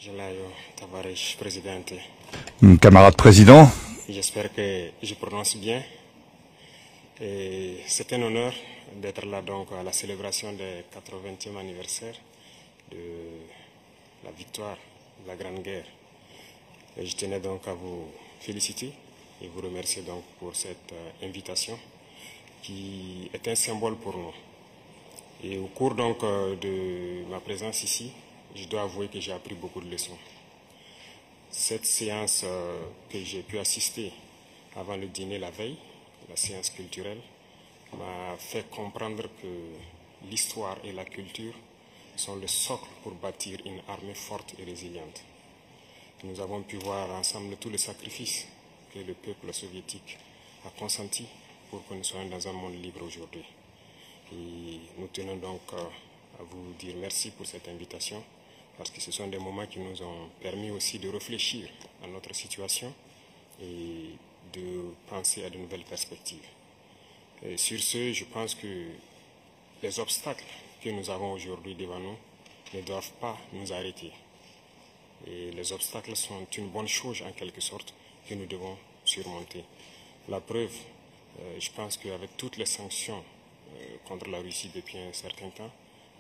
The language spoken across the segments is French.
Gelayo Tavares, présidente. Camarade président, J'espère que je prononce bien. C'est un honneur d'être là donc à la célébration du 80e anniversaire de la victoire de la Grande Guerre. Et je tenais donc à vous féliciter et vous remercier donc pour cette invitation qui est un symbole pour nous. Et au cours donc de ma présence ici, je dois avouer que j'ai appris beaucoup de leçons. Cette séance que j'ai pu assister avant le dîner la veille, la séance culturelle, m'a fait comprendre que l'histoire et la culture sont le socle pour bâtir une armée forte et résiliente. Nous avons pu voir ensemble tous les sacrifices que le peuple soviétique a consenti pour que nous soyons dans un monde libre aujourd'hui. Et nous tenons donc à vous dire merci pour cette invitation, parce que ce sont des moments qui nous ont permis aussi de réfléchir à notre situation et de penser à de nouvelles perspectives. Et sur ce, je pense que les obstacles que nous avons aujourd'hui devant nous ne doivent pas nous arrêter. Et les obstacles sont une bonne chose en quelque sorte que nous devons surmonter. La preuve, je pense qu'avec toutes les sanctions contre la Russie depuis un certain temps,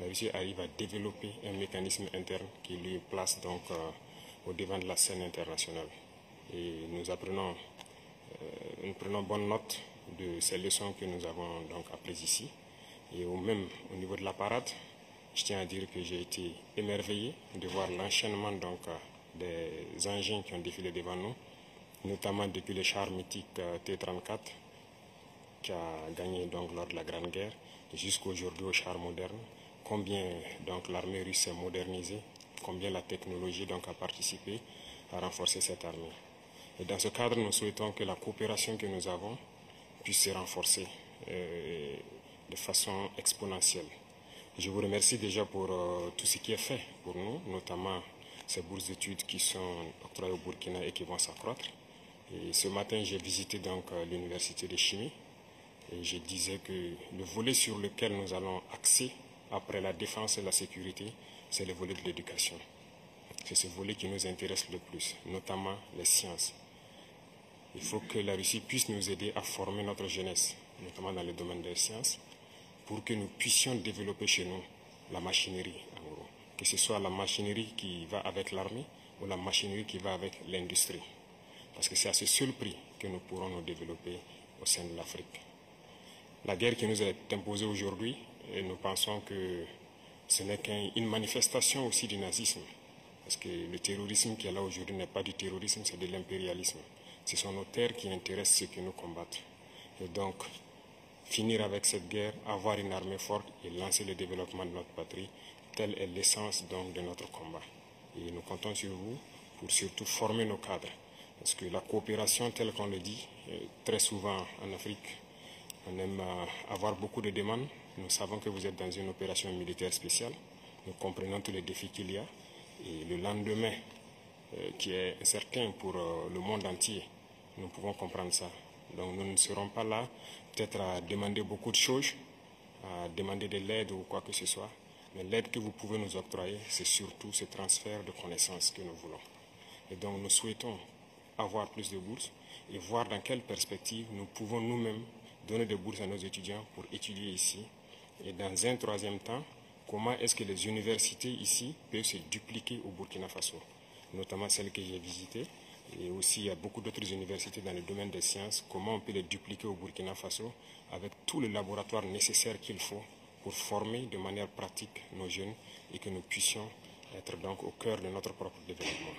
la Russie arrive à développer un mécanisme interne qui lui place donc au devant de la scène internationale. Et nous prenons bonne note de ces leçons que nous avons donc apprises ici. Et même au niveau de la parade, je tiens à dire que j'ai été émerveillé de voir l'enchaînement donc des engins qui ont défilé devant nous, notamment depuis le char mythique T-34 qui a gagné donc lors de la Grande Guerre jusqu'aujourd'hui au char moderne. Combien donc l'armée russe s'est modernisée, combien la technologie donc a participé à renforcer cette armée. Et dans ce cadre, nous souhaitons que la coopération que nous avons puisse se renforcer de façon exponentielle. Je vous remercie déjà pour tout ce qui est fait pour nous, notamment ces bourses d'études qui sont octroyées au Burkina et qui vont s'accroître. Et ce matin, j'ai visité donc l'université de chimie et je disais que le volet sur lequel nous allons axer après la défense et la sécurité, c'est le volet de l'éducation. C'est ce volet qui nous intéresse le plus, notamment les sciences. Il faut que la Russie puisse nous aider à former notre jeunesse, notamment dans le domaine des sciences, pour que nous puissions développer chez nous la machinerie, en gros. Que ce soit la machinerie qui va avec l'armée ou la machinerie qui va avec l'industrie. Parce que c'est à ce seul prix que nous pourrons nous développer au sein de l'Afrique. La guerre qui nous est imposée aujourd'hui, nous pensons que ce n'est qu'une manifestation aussi du nazisme. Parce que le terrorisme qui est là aujourd'hui n'est pas du terrorisme, c'est de l'impérialisme. Ce sont nos terres qui intéressent ceux qui nous combattent. Et donc, finir avec cette guerre, avoir une armée forte et lancer le développement de notre patrie, telle est l'essence donc de notre combat. Et nous comptons sur vous pour surtout former nos cadres. Parce que la coopération, telle qu'on le dit, très souvent en Afrique, on aime avoir beaucoup de demandes. Nous savons que vous êtes dans une opération militaire spéciale. Nous comprenons tous les défis qu'il y a. Et le lendemain, qui est incertain pour le monde entier, nous pouvons comprendre ça. Donc nous ne serons pas là peut-être à demander beaucoup de choses, à demander de l'aide ou quoi que ce soit. Mais l'aide que vous pouvez nous octroyer, c'est surtout ce transfert de connaissances que nous voulons. Et donc nous souhaitons avoir plus de bourses et voir dans quelle perspective nous pouvons nous-mêmes donner des bourses à nos étudiants pour étudier ici. Et dans un troisième temps, comment est-ce que les universités ici peuvent se dupliquer au Burkina Faso, notamment celles que j'ai visitées. Et aussi, il y a beaucoup d'autres universités dans le domaine des sciences. Comment on peut les dupliquer au Burkina Faso avec tous les laboratoires nécessaires qu'il faut pour former de manière pratique nos jeunes et que nous puissions être donc au cœur de notre propre développement.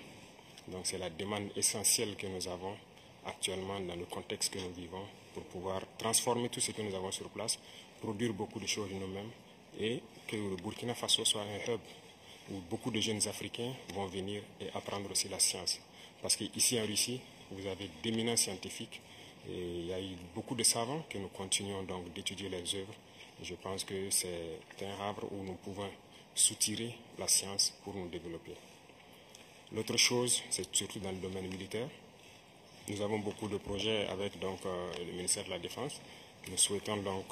Donc c'est la demande essentielle que nous avons actuellement dans le contexte que nous vivons pour pouvoir transformer tout ce que nous avons sur place, produire beaucoup de choses nous-mêmes et que le Burkina Faso soit un hub où beaucoup de jeunes Africains vont venir et apprendre aussi la science. Parce qu'ici en Russie, vous avez d'éminents scientifiques et il y a eu beaucoup de savants que nous continuons donc d'étudier leurs œuvres. Et je pense que c'est un arbre où nous pouvons soutirer la science pour nous développer. L'autre chose, c'est surtout dans le domaine militaire. Nous avons beaucoup de projets avec donc, le ministère de la Défense. Nous souhaitons donc